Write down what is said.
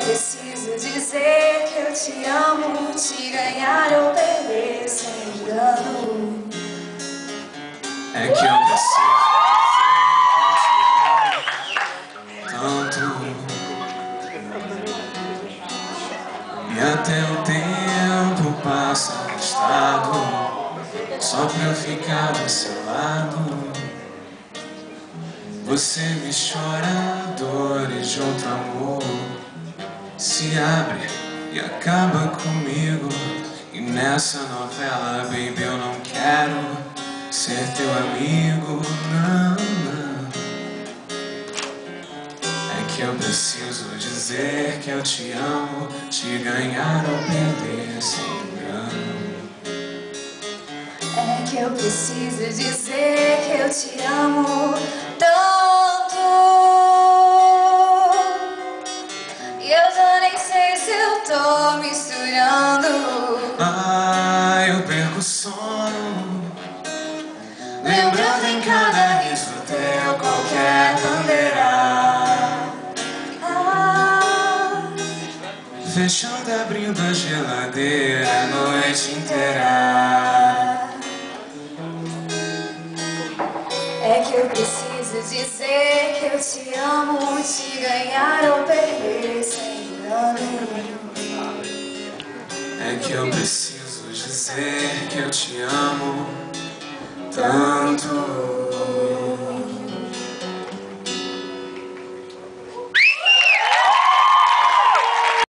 preciso dizer que eu te amo, te ganhar ou perder sem engano. É que eu preciso tanto, e até o tempo passa arrastado só pra eu ficar do seu lado. Você me chora dores de outro amor, se abre e acaba comigo. E nessa novela, baby, eu não quero ser teu amigo, não, não. É que eu preciso dizer que eu te amo, te ganhar ou perder sem engano. É que eu preciso dizer que eu te amo tanto, e eu já nem sei se eu tô misturando. Ah, eu perco o sono lembrando em cada riso teu qualquer bandeira. Fechando e abrindo a geladeira a noite inteira. É que eu preciso dizer que eu te amo, te ganhar ou perder sem engano. É que eu preciso dizer que eu te amo tanto.